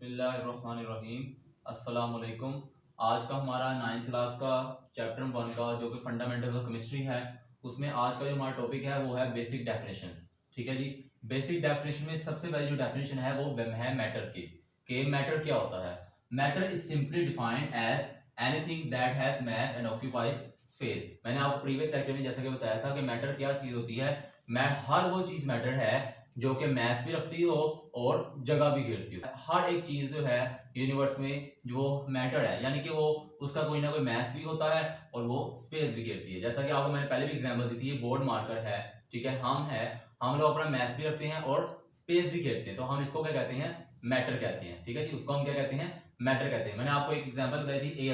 बिस्मिल्लाहिर्रहमानिर्रहीम। अस्सलाम वालेकुम। आज का हमारा 9th क्लास का चैप्टर 1 का जो कि फंडामेंटल्स ऑफ केमिस्ट्री है, उसमें आज का जो हमारा टॉपिक है वो है बेसिक डेफिनेशंस। ठीक है जी। बेसिक डेफिनेशन में सबसे पहली जो डेफिनेशन है वो है मैटर की, कि मैटर क्या होता है। Matter is simply defined as anything that has mass and occupies space. मैंने आपको प्रीवियस लेक्चर में जैसा कि बताया था कि मैटर क्या चीज होती है। हर वो चीज मैटर है जो कि मैस भी रखती हो और जगह भी घेरती हो। हर एक चीज जो है यूनिवर्स में जो मैटर है, यानी कि वो उसका कोई ना कोई मैस भी होता है और वो स्पेस भी घेरती है। जैसा कि आपको मैंने पहले भी एग्जांपल दी थी, ये बोर्ड मार्कर है, ठीक है, हम लोग अपना मैस भी रखते हैं और स्पेस भी घेरते हैं, तो हम इसको क्या कहते हैं, मैटर कहते हैं। ठीक है जी, उसको हम क्या कहते हैं, मैटर कहते हैं। मैंने आपको एक एग्जाम्पल बताई थी,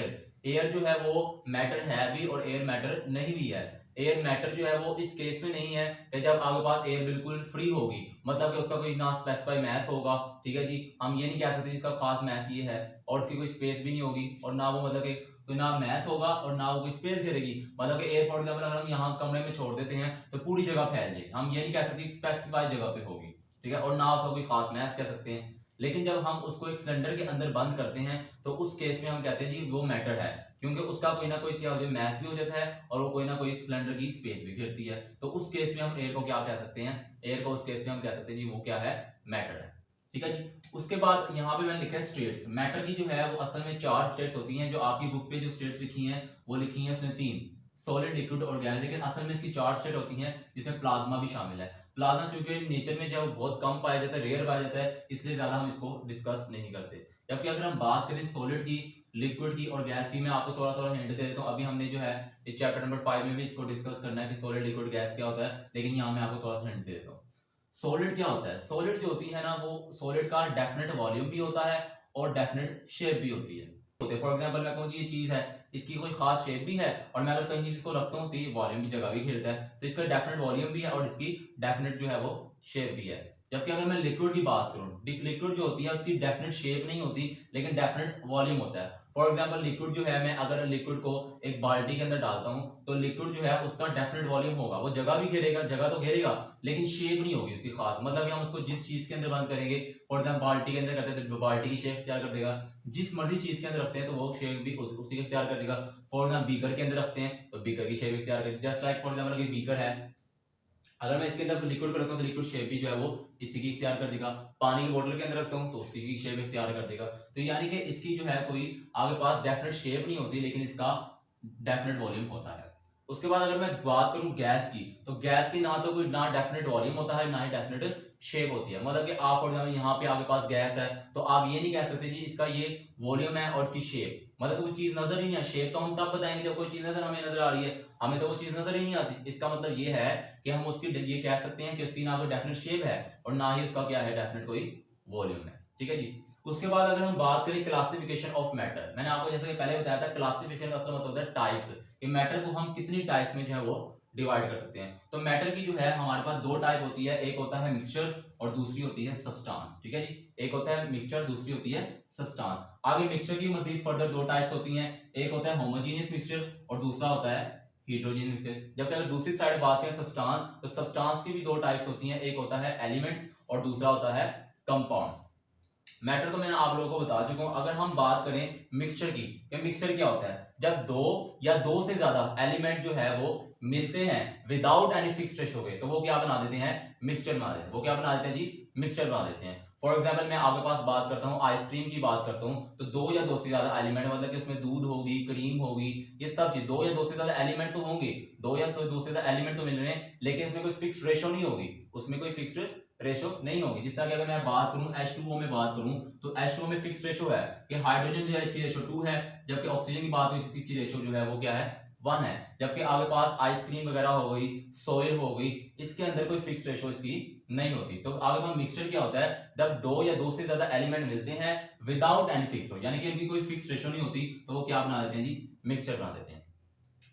एयर जो है वो मैटर है भी और एयर मैटर नहीं भी है। एयर मैटर जो है वो इस केस में नहीं है कि जब आपके पास एयर बिल्कुल फ्री होगी, मतलब कि उसका कोई ना स्पेसिफाई मैस होगा। ठीक है जी, हम ये नहीं कह सकते इसका खास मैस ये है, और उसकी कोई स्पेस भी नहीं होगी, और ना वो मतलब कि कोई ना मैस होगा और ना वो कोई स्पेस घेरेगी। मतलब कि एयर फॉर एग्जाम्पल अगर हम यहाँ कमरे में छोड़ देते हैं तो पूरी जगह फैल जाएगी। हम ये नहीं कह सकते स्पेसिफाई जगह पे होगी, ठीक है, और ना उसका कोई खास मैस कह सकते हैं। लेकिन जब हम उसको एक सिलेंडर के अंदर बंद करते हैं तो उस केस में हम कहते हैं जी वो मैटर है, क्योंकि उसका कोई ना कोई चीज मैस भी हो जाता है और वो कोई ना कोई सिलेंडर की स्पेस भी घेरती है। तो उस केस में हम एयर को क्या कह सकते हैं, एयर को उस केस में हम कह सकते हैं जी वो क्या है, मैटर है। ठीक है जी। उसके बाद यहाँ पे मैंने लिखा है स्टेट्स। मैटर की जो है वो असल में 4 स्टेट्स होती हैं। जो आपकी बुक पे जो स्टेट्स लिखी हैं वो लिखी हैं उसमें 3, सॉलिड, लिक्विड और गैस, लेकिन असल में इसकी 4 स्टेट होती हैं, जिसमें प्लाज्मा भी शामिल है। प्लाज्मा चूंकि नेचर में जब बहुत कम पाया जाता है, रेयर पाया जाता है, इसलिए ज्यादा हम इसको डिस्कस नहीं करते। जबकि अगर हम बात करें सॉलिड की, लिक्विड की और गैस की, मैं आपको थोड़ा थोड़ा हिंट दे देता हूँ। अभी हमने जो है इस चैप्टर नंबर 5 में भी इसको डिस्कस करना है कि सॉलिड, लिक्विड, गैस क्या होता है, लेकिन यहाँ मैं आपको थोड़ा सा हिंट दे देता हूँ। सॉलिड क्या होता है, सॉलिड जो होती है ना, वो सॉलिड का डेफिनेट वॉल्यूम भी होता है और डेफिनेट शेप भी होती है। फॉर एग्जांपल मैं कहूँ ये चीज है, इसकी कोई खास शेप भी है, और मैं अगर कहीं इसको रखता हूँ तो ये वॉल्यूम की जगह भी घेरता है, तो इसका डेफिनेट वॉल्यूम भी है और इसकी डेफिनेट जो है वो शेप भी है। जबकि अगर मैं लिक्विड की बात करूँ, लिक्विड जो होती है उसकी डेफिनेट शेप नहीं होती, लेकिन डेफिनेट वॉल्यूम होता है। फॉर एग्जाम्पल लिक्विड जो है, मैं अगर लिक्विड को एक बाल्टी के अंदर डालता हूँ तो लिक्विड जो है उसका डेफिनेट वॉल्यूम होगा, वो जगह भी घेरेगा, जगह तो घेरेगा, लेकिन शेप नहीं होगी उसकी खास। मतलब हम उसको जिस चीज के अंदर बंद करेंगे, फॉर एग्जाम्पल बाल्टी के अंदर करते हैं तो बाल्टी की शेप तैयार कर देगा, जिस मर्जी चीज के अंदर रखते हैं तो वो शेप भी उसी के इख्तियार कर देगा। फॉर एग्जाम्पल बीकर के अंदर रखते हैं तो बीकर की शेप इख्तियार कर, just like for example beaker है, अगर मैं इसके अंदर लिक्विड रखता हूँ तो लिक्विड शेप भी जो है वो इसी की इख्तियार कर देगा। पानी की बोतल के अंदर रखता हूँ तो उसी की शेप इख्तियार कर देगा। तो यानी कि इसकी जो है कोई आगे पास डेफिनेट शेप नहीं होती, लेकिन इसका डेफिनेट वॉल्यूम होता है। उसके बाद अगर मैं बात करूं गैस की, तो गैस की ना तो कोई ना डेफिनेट वॉल्यूम होता है, ना ही डेफिनेट शेप होती है। मतलब कि आप फॉर एग्जाम्पल यहाँ पे आपके पास गैस है, तो आप ये नहीं कह सकते जी इसका ये वॉल्यूम है और इसकी शेप, मतलब वो चीज नजर ही नहीं है। शेप तो हम तब बताएंगे जब कोई चीज नजर हमें नजर आ रही है, हमें तो वो चीज नजर ही नहीं आती। इसका मतलब ये है कि हम उसकी ये कह सकते हैं कि उसकी ना कोई डेफिनेट शेप है और ना ही उसका क्या है, डेफिनेट कोई वॉल्यूम है। ठीक है जी। उसके बाद अगर हम बात करें क्लासिफिकेशन ऑफ मैटर, मैंने आपको जैसे पहले बताया था क्लासिफिकेशन का मतलब होता है टाइप्स, कि मैटर को हम कितनी टाइप्स में जो है वो डिवाइड कर सकते हैं। तो मैटर की जो है हमारे पास 2 टाइप होती है, एक होता है मिक्सचर और दूसरी होती है सब्सटेंस। ठीक है जी, एक होता है मिक्सचर, दूसरी होती है सब्सटेंस। आगे मिक्सचर की मजीद फर्दर 2 टाइप्स होती हैं, एक होता है होमोजेनियस मिक्सचर और दूसरा होता है हेटेरोजेनियस मिक्सचर। जबकि अगर दूसरी साइड बात करें सब्सटेंस, तो सब्सटेंस की भी 2 टाइप्स होती हैं, एक होता है एलिमेंट्स और दूसरा होता है कंपाउंड्स। मैटर तो मैं आप लोगों को बता चुका हूं। अगर हम बात करें मिक्सचर की, मिक्सचर क्या होता है, जब 2 या 2 से ज्यादा एलिमेंट जो है वो मिलते हैं विदाउट एनी फिक्स्ड रेशो के, तो वो क्या बना देते हैं, मिक्सचर बना देते हैं। वो क्या बना देते हैं जी, मिक्सचर बना देते हैं। फॉर एग्जाम्पल मैं आपके पास बात करता हूँ आइसक्रीम की बात करता हूँ, तो 2 या 2 से ज्यादा एलिमेंट, मतलब कि उसमें दूध होगी, क्रीम होगी, ये सब चीज 2 या 2 से ज्यादा एलिमेंट तो होंगे, 2 या 2 से ज्यादा एलिमेंट तो मिल रहे हैं, लेकिन इसमें कोई फिक्स्ड रेशो नहीं होगी, उसमें कोई फिक्स्ड रेशो नहीं होगी। जिस तरह की अगर मैं बात करूं H2O में बात करूं, तो H2O में फिक्स्ड रेशो है कि हाइड्रोजन जो है इसकी रेशो 2 है, जबकि ऑक्सीजन की बात हुई इसकी रेशो जो है वो क्या है, 1 है। जबकि आगे पास आइसक्रीम वगैरह हो गई, सोयल हो गई, इसके अंदर कोई फिक्स्ड रेशो इसकी नहीं होती। तो आगे पास मिक्सचर क्या होता है, जब 2 या 2 से ज्यादा एलिमेंट मिलते हैं विदाउट एनी फिक्स्ड, यानी कि इनकी कोई फिक्स्ड रेशो नहीं होती, तो वो क्या बना देते हैं जी, मिक्सचर बना देते हैं।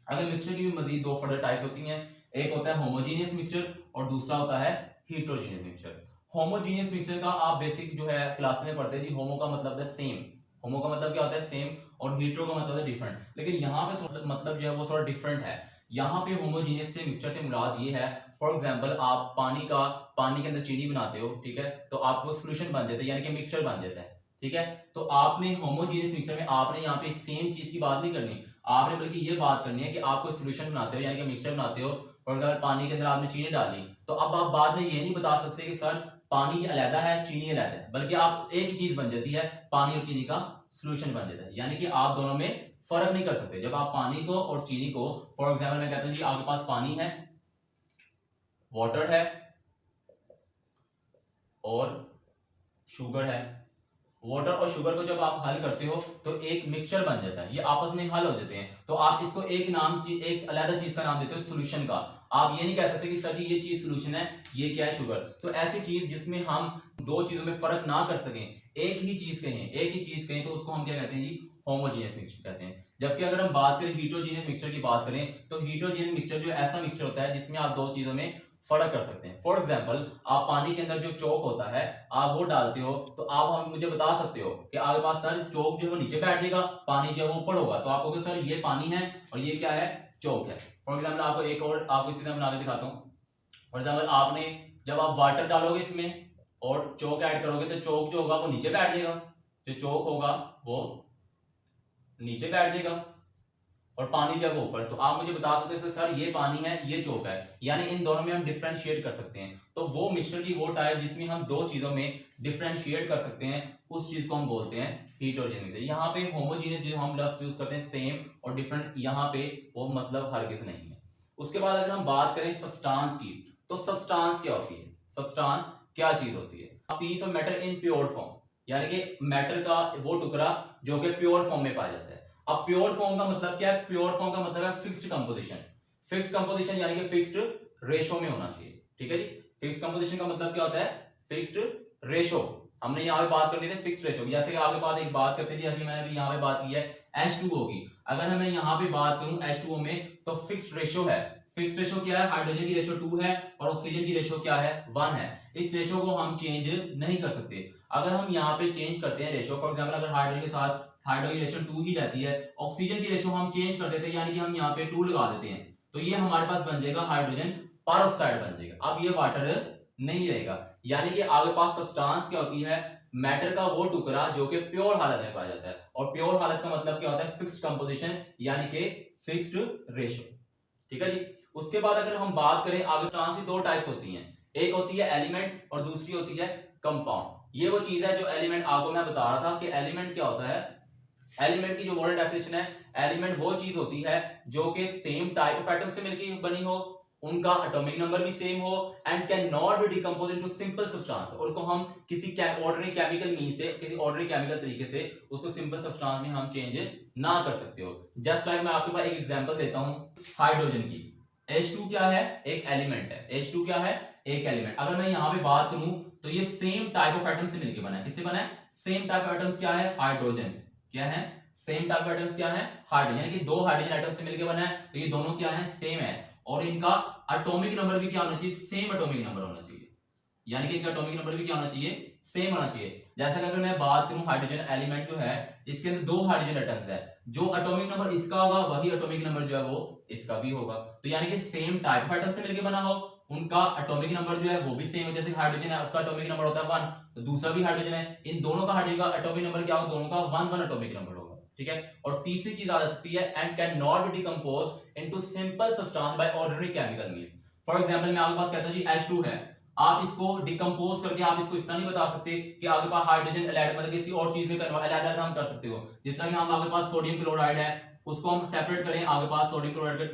अगर मिक्सचर की भी मजीद 2 फर्दर टाइप्स होती हैं, एक होता है होमोजेनियस मिक्सचर और दूसरा होता है हेटेरोजेनियस मिक्सचर। होमोजेनियस मिक्सचर का आप बेसिक जो है क्लास में पढ़ते हैं जी, होमो का मतलब है सेम, होमो का मतलब क्या होता है, सेम, और हेटेरो का मतलब है डिफरेंट। लेकिन यहाँ पे थोड़ा मतलब जो है वो थोड़ा डिफरेंट है। यहाँ पे होमोजेनियस से मिक्सचर से मुराद ये है, फॉर एग्जांपल आप पानी के अंदर चीनी बनाते हो, ठीक है, तो आप वो सोल्यूशन बन जाता है, यानी कि मिक्सचर बन जाता है। ठीक है। तो आपने होमोजीनियस मिक्सचर में आपने यहाँ पे सेम चीज की बात नहीं करनी, आपने बल्कि ये बात करनी है कि आप कोई सोल्यूशन बनाते हो यानी कि मिक्सचर बनाते हो, फॉर एग्जाम्पल पानी के अंदर आपने चीनी डाली, तो अब आप बाद में ये नहीं बता सकते कि सर पानी अलग है चीनी अलग है, बल्कि आप एक ही चीज बन जाती है, पानी और चीनी का सोल्यूशन बन जाता है। यानी कि आप दोनों में फर्क नहीं कर सकते। जब आप पानी को और चीनी को, फॉर एग्जाम्पल मैं कहता हूं कि आपके पास पानी है, वाटर है और शुगर है, वाटर और शुगर को जब आप हल करते हो तो एक मिक्सचर बन जाता है, ये आपस में हल हो जाते हैं। तो आप इसको एक नाम, एक अलग चीज का नाम देते हो सोल्यूशन का। आप ये नहीं कह सकते कि सर जी ये चीज सोल्यूशन है, ये क्या है शुगर। तो ऐसी चीज जिसमें हम दो चीजों में फर्क ना कर सकें, एक ही चीज कहें तो उसको हम क्या कहते हैं जी, होमोजीनियस मिक्सचर कहते हैं। जबकि अगर हम बात करें हीटरोजीनियस मिक्सचर की बात करें, तो हीटरोजीनियस मिक्सचर जो ऐसा मिक्सचर होता है जिसमें आप दो चीजों में फर्क कर सकते हैं। फॉर एग्जाम्पल आप पानी के अंदर जो चौक होता है आप वो डालते हो, तो आप हम मुझे बता सकते हो कि आपके पास सर चौक जो है वो नीचे बैठ जाएगा, पानी जो है वो ऊपर होगा, तो आप कहोगे सर ये पानी है और ये क्या है, चौक है। फॉर एग्जाम्पल आपको एक और आपको इसी तरह बना के दिखाता हूँ। फॉर एग्जाम्पल आपने जब आप वाटर डालोगे इसमें और चौक ऐड करोगे, तो चौक जो होगा वो नीचे बैठ जाएगा, जो चौक होगा वो नीचे बैठ जाएगा और पानी जब ऊपर। तो आप मुझे बता सकते हैं सर ये पानी है ये चौक है, यानी इन दोनों में हम डिफरेंशिएट कर सकते हैं। तो वो मिक्सचर की वो टाइप जिसमें हम दो चीजों में डिफरेंशिएट कर सकते हैं, उस चीज को हम बोलते हैं हीटरोजीनियस। यहाँ पे होमोजीनियस जो हम लफ्ज यूज करते हैं सेम और डिफरेंट, यहाँ पे वो मतलब हरगिज नहीं है। उसके बाद अगर हम बात करें सब्सटेंस की, तो सब्सटेंस क्या होती है, सब्सटेंस क्या चीज होती है, piece of matter in pure form, यानी कि मैटर का वो टुकड़ा जो कि प्योर फॉर्म में पाया जाता है। अब प्योर फॉर्म का मतलब क्या है, प्योर फॉर्म का मतलब है फिक्स्ड कंपोजिशन। फिक्स्ड कंपोजिशन यानी कि फिक्स्ड रेशो में होना चाहिए, ठीक है जी। फिक्स्ड कंपोजिशन का मतलब क्या होता है, फिक्स्ड रेशो। हमने यहाँ पे बात करनी थी फिक्स्ड रेशो, जैसे कि आपके पास एक बात करते हैं, जैसे मैंने अभी यहाँ पे बात की है H2O की। अगर मैं यहाँ पे बात करूं H2O में, तो फिक्स्ड रेशो है। फिक्स्ड रेशो क्या है, हाइड्रोजन की रेशो 2 है और ऑक्सीजन की रेशो क्या है, 1 है। इस रेशो को हम चेंज नहीं कर सकते। अगर हम यहाँ पे चेंज करते हैं रेशो, फॉर एग्जाम्पल अगर हाइड्रोजन के साथ हाइड्रोजन की रेशो 2 ही रहती है, ऑक्सीजन की रेशो हम चेंज कर देते हैं, यानी कि हम यहाँ पे 2 लगा देते हैं, तो ये हमारे पास बन जाएगा हाइड्रोजन परऑक्साइड बन जाएगा। अब ये वाटर नहीं रहेगा। यानी कि आपके पास सब्सटेंस क्या होती है, मैटर का वो टुकड़ा जो कि प्योर हालत में पाया जाता है, और प्योर हालत का मतलब क्या होता है, फिक्स्ड कंपोजिशन यानी कि फिक्स्ड रेशो, ठीक है जी। उसके बाद अगर हम बात करें आगे, सब्सटेंस की दो टाइप्स होती हैं, एक होती है एलिमेंट और दूसरी होती है कंपाउंड। ये वो चीज है जो एलिमेंट, आपको मैं बता रहा था कि एलिमेंट क्या होता है। एलिमेंट की जो मॉडर्न डेफिनेशन है, एलिमेंट वो चीज होती है जो कि सेम टाइप ऑफ एटम से मिलकर बनी हो, उनका एटॉमिक नंबर भी सेम हो, and can not B decompose into simple substance, और को हम किसी ऑर्डिनरी केमिकल मीन से, किसी ऑर्डिनरी केमिकल तरीके से उसको सिंपल सब्सटेंस में हम चेंज ना कर सकते हो। जस्ट लाइक मैं आपके पास एक एग्जांपल देता हूं हाइड्रोजन की। H2 क्या है, एक एलिमेंट है। H2 क्या है, एक एलिमेंट। अगर मैं यहां पे बात करूं तो ये सेम टाइप ऑफ एटम से मिलकर बना है। किससे बना है, सेम टाइप ऑफ एटम्स क्या है, हाइड्रोजन। क्या है, सेम टाइप ऑफ एटम्स क्या है, हाइड्रोजन, यानी कि दो हाइड्रोजन एटम से मिलकर बना है, तो ये दोनों क्या है, सेम है, और इनका एटॉमिक नंबर भी क्या होना चाहिए, सेम एटॉमिक नंबर होना चाहिए, यानी कि इनका एटॉमिक नंबर भी क्या होना चाहिए, सेम होना चाहिए। जैसा कि अगर मैं बात करूं हाइड्रोजन एलिमेंट जो है, इसके अंदर दो हाइड्रोजन एटम्स है, जो एटॉमिक नंबर इसका होगा वही एटॉमिक नंबर जो है वो इसका भी होगा। तो यानी कि सेम टाइप ऑफ एटम से मिलकर बना हो, उनका एटॉमिक नंबर जो है वो भी सेम है। जैसे हाइड्रोजन है उसका एटॉमिक नंबर होता है 1, तो दूसरा भी हाइड्रोजन है, इन दोनों का हाइड्रोजन का एटॉमिक नंबर क्या होगा, दोनों का 1 एटॉमिक नंबर होगा, ठीक है। और तीसरी चीज आ सकती है, and can not B decompose into simple substance by ordinary chemical means. For example मैं आपके पास कहता हूं जी H2 है, आप इसको डिकम्पोज करके आप इसको इस तरह नहीं बता सकते कि आपके पास हाइड्रोजन एलाइड मतलब किसी और चीज में अलग हम कर सकते हो। जिस तरह कि हम आपके पास सोडियम क्लोराइड है, उसको हम सेपरेट करें, आपके पास सोडियम क्लोराइड का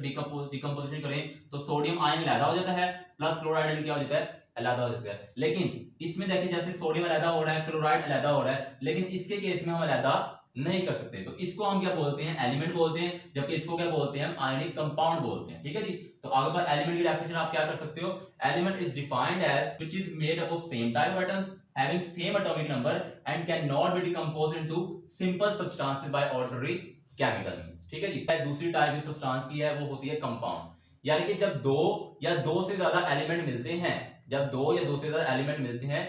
डिकम्पोजिशन करें तो सोडियम आयन अलग हो जाता है, प्लस क्लोराइड क्या हो जाता है, अलग हो जाता है। लेकिन इसमें देखिए जैसे सोडियम अलग हो रहा है, क्लोराइड अलग हो रहा है, लेकिन इसके केस में हम अलग नहीं कर सकते, तो इसको हम क्या बोलते हैं, एलिमेंट बोलते हैं, जबकि इसको क्या बोलते हैं, आयनिक कंपाउंड बोलते हैं, ठीक है जी। तो आगे पर एलिमेंट की डेफिनेशन आप क्या कर सकते हो, element is defined as which is made up of same type of atoms having same atomic number and can not be decomposed into simple substances by ordinary chemical means, ठीक है जी। दूसरी type की substance की है वो होती है compound, यानी कि जब दो या दो से ज्यादा एलिमेंट मिलते हैं, जब दो या दो से ज्यादा एलिमेंट मिलते हैं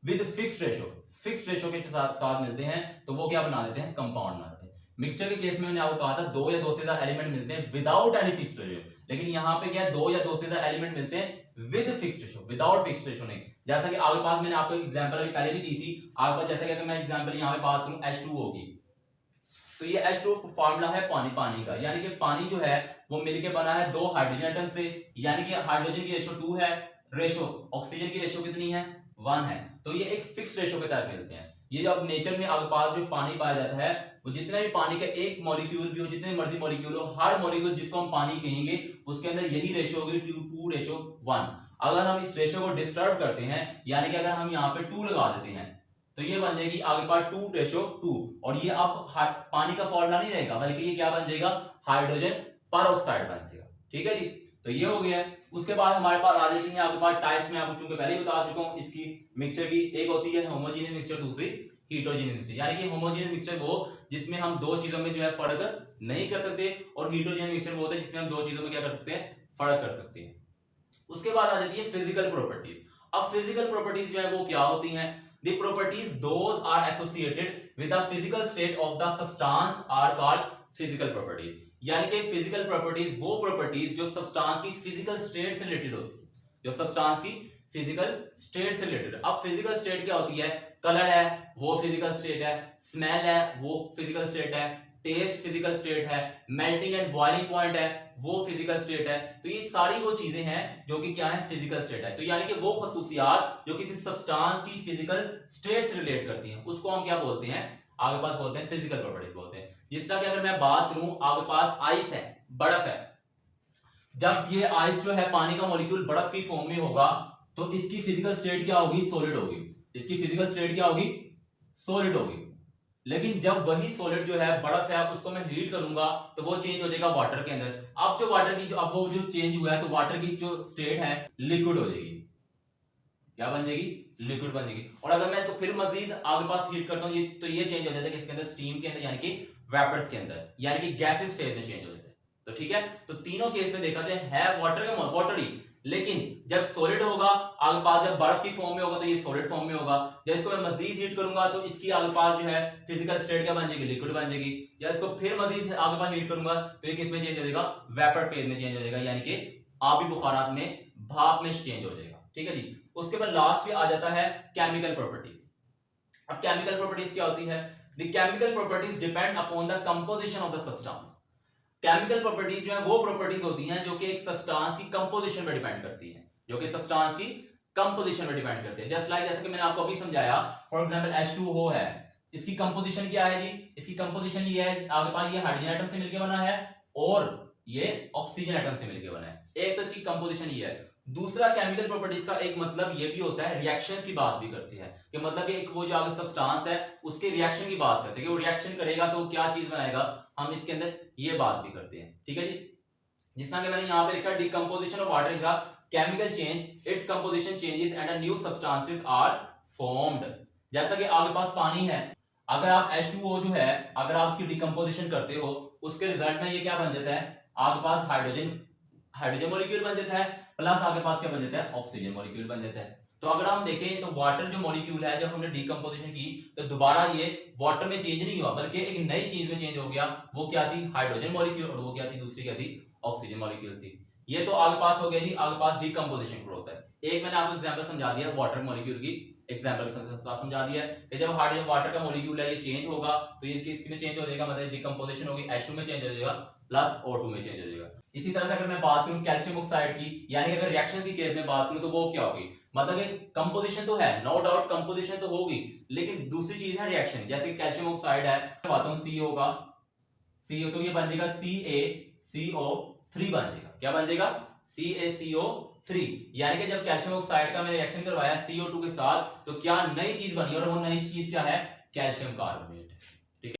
विद फिक्स्ड रेशो के साथ मिलते हैं, तो वो क्या बना देते हैं, कंपाउंड बना देते हैं। मिक्सचर के केस में मैंने आपको कहा था दो या दो से ज्यादा एलिमेंट मिलते हैं विदाउट एनी फिक्स्ड रेशियो, लेकिन यहाँ पे क्या है, दो या दो से ज्यादा एलिमेंट मिलते हैं with fixed ratio, without fixed ratio नहीं। जैसा कि आगे पास मैंने आपको एग्जांपल अभी पहले भी दी थी, आगे पास जैसा कि अगर मैं एग्जांपल यहाँ पे बात करूं H2O की, तो ये H2O फार्मूला है पानी का, यानी कि पानी जो है वो मिलके बना है दो हाइड्रोजन एटम से, यानी कि हाइड्रोजन की रेशियो 2 है, रेशियो ऑक्सीजन की रेशियो कितनी है, 1 है। तो ये एक फिक्स रेशियो के तहत मिलते हैं। ये जो अब नेचर में आगे पास जो पानी पाया जाता है, वो जितना भी पानी का एक मॉलिक्यूल भी हो, जितने मर्जी मॉलिक्यूल हो, हर मॉलिक्यूल जिसको हम पानी कहेंगे उसके अंदर यही रेशियो होगी 2:1। अगर हम इस रेशियो को डिस्टर्ब करते हैं, यानी कि अगर हम यहाँ पे 2 लगा देते हैं, तो ये बन जाएगी आगे पास 2:2, और ये अब पानी का फॉर्मूला नहीं रहेगा, बल्कि ये क्या बन जाएगा, हाइड्रोजन परऑक्साइड बन जाएगा। ठीक है जी, तो ये हो गया। उसके बाद हमारे पास आ जाती है आपके पास टाइप्स में, आपको चूंकि पहले ही बता चुका हूं इसकी मिक्सचर की, एक होती है होमोजेनियस मिक्सचर, दूसरी हीटरोजेनियस मिक्सचर। यानी कि होमोजेनियस मिक्सचर वो जिसमें हम दो चीजों में जो है फर्क नहीं कर सकते, और हीटरोजेनियस मिक्सचर वो होता है जिसमें हम दो चीजों में क्या कर सकते हैं, फर्क कर सकते हैं। उसके बाद आ जाती है फिजिकल प्रॉपर्टीज। अब फिजिकल प्रॉपर्टीज जो है वो क्या होती हैं, the properties those are associated with the physical state of the substance are called physical properties। यानी कि फिजिकल प्रॉपर्टीज वो प्रॉपर्टीज जो सब्सटेंस की फिजिकल स्टेट से रिलेटेड होती है, जो सब्सटेंस की फिजिकल स्टेट से रिलेटेड। अब फिजिकल स्टेट क्या होती है, कलर है वो फिजिकल स्टेट है, स्मेल है वो फिजिकल स्टेट है, टेस्ट फिजिकल स्टेट है, मेल्टिंग एंड बॉइलिंग पॉइंट है वो फिजिकल स्टेट है। तो ये सारी वो चीजें हैं जो कि क्या है, फिजिकल स्टेट है। तो यानी कि वो खसूसियात जो किसी सब्सटेंस की फिजिकल स्टेट से रिलेट करती हैं, उसको हम क्या बोलते हैं, आगे पास बोलते हैं फिजिकल प्रॉपर्टीज बोलते हैं। जिस तरह की अगर मैं बात करूं, आगे पास आइस है, बर्फ है, जब ये आइस जो है पानी का मॉलिक्यूल बर्फ की फॉर्म में होगा तो इसकी फिजिकल स्टेट क्या होगी, सॉलिड होगी। इसकी फिजिकल स्टेट क्या होगी, सॉलिड होगी। लेकिन जब वही सॉलिड जो है बर्फ है, उसको मैं हीट करूंगा तो वो चेंज हो जाएगा वाटर के अंदर। अब जो वाटर की जो अब वो जो चेंज हुआ है, तो वाटर की जो स्टेट है लिक्विड हो जाएगी। क्या बन जाएगी, लिक्विड बन जाएगी। और अगर मैं इसको फिर मजीद आगे पास हीट करता हूं, तो ये चेंज हो जाता है किसके अंदर, स्टीम के अंदर, यानी कि वेपर्स के अंदर, यानी कि गैसेस फेज में चेंज हो जाता है। तो ठीक है, तो तीनों केस में देखा जाए है वाटर का वाटर ही, लेकिन जब सॉलिड होगा आगे पास, जब बर्फ की फॉर्म में होगा तो ये सॉलिड फॉर्म में होगा। जब इसको मैं मजीद हीट करूंगा तो इसकी आगे पास जो है फिजिकल स्टेट क्या बन जाएगी, लिक्विड बन जाएगी। जब इसको फिर मजीद आगे पास हीट करूंगा तो ये किस में चेंज हो जाएगा, वेपर फेज में चेंज हो जाएगा, यानी कि आबी बुखारात में, भाप में चेंज हो जाएगा। ठीक है जी। उसके बाद लास्ट में आ जाता है केमिकल प्रॉपर्टीज। अब केमिकल प्रॉपर्टीज क्या होती है, the chemical properties depend upon the composition of the substance. Chemical properties जो है वो प्रॉपर्टीज होती हैं जो कि एक सब्सटेंस की कंपोजिशन पर डिपेंड करती है, जो कि सब्सटेंस की कंपोजिशन पर डिपेंड करती है। जस्ट लाइक जैसे कि मैंने आपको अभी समझाया, फॉर एग्जांपल H2O है, इसकी कंपोजिशन क्या है जी, इसकी कंपोजिशन ये है, आगे पास ये हाइड्रोजन एटम से मिलकर बना है और ये ऑक्सीजन एटम से मिलकर बना है। एक तो इसकी कंपोजिशन ये है। दूसरा केमिकल प्रॉपर्टीज का एक मतलब ये भी होता है, रिएक्शंस की बात भी करती है, कि मतलब एक वो जो आगे सब्सटेंस है उसके रिएक्शन की बात करते हैं, कि वो रिएक्शन करेगा तो क्या चीज बनाएगा, हम इसके अंदर ये बात भी करते हैं। ठीक है जी। जिस तरह के मैंने यहाँ पे लिखा, decomposition of water is a chemical change, its composition changes and a new substances are formed. जैसा कि आगे पास पानी है, अगर आप H2O जो है अगर आप उसकी डिकम्पोजिशन करते हो, उसके रिजल्ट में ये क्या बन जाता है, आगे पास हाइड्रोजन मॉलिक्यूल बन जाता है, प्लस आगे पास क्या बन जाता है, ऑक्सीजन मॉलिक्यूल बन जाता है। तो अगर हम देखें तो वाटर जो मॉलिक्यूल है, जब हमने डिकम्पोजिशन की तो दोबारा ये वाटर में चेंज नहीं हुआ, बल्कि एक नई चीज में चेंज हो गया। वो क्या थी, हाइड्रोजन मॉलिक्यूल, और वो क्या थी, दूसरी क्या थी, ऑक्सीजन मॉलिक्यूल थी। ये तो आगे पास हो गया जी, आगे पास डिकम्पोजिशन प्रोसेस। एक मैंने आपको एग्जांपल समझा दिया वाटर मॉलिक्यूल की, एग्जांपल समझा दिया कि जब हाइड्रोजन वाटर का मॉलिक्यूल है ये चेंज होगा तो ये इसमें चेंज हो जाएगा, मतलब डिकम्पोजिशन होगी, H2 में चेंज हो जाएगा प्लस O2 में चेंज हो जाएगा। इसी तरह से अगर मैं बात करूं कैल्शियम ऑक्साइड की, यानी कि अगर रिएक्शन की केस में बात करूं तो वो क्या होगी, मतलब कि कंपोजिशन तो है, नो डाउट कंपोजिशन तो होगी, लेकिन दूसरी चीज है रिएक्शन। जैसे कि कैल्शियम ऑक्साइड है, बात हूं CO का, CO तो ये बन जाएगा CaCO3 बन जाएगा। क्या बन जाएगा, CaCO3। यानी कि जब कैल्शियम ऑक्साइड का मैंने रिएक्शन करवाया CO2 के साथ तो क्या नई चीज बनी, और वो नई चीज क्या है, कैल्शियम कार्बोनेट।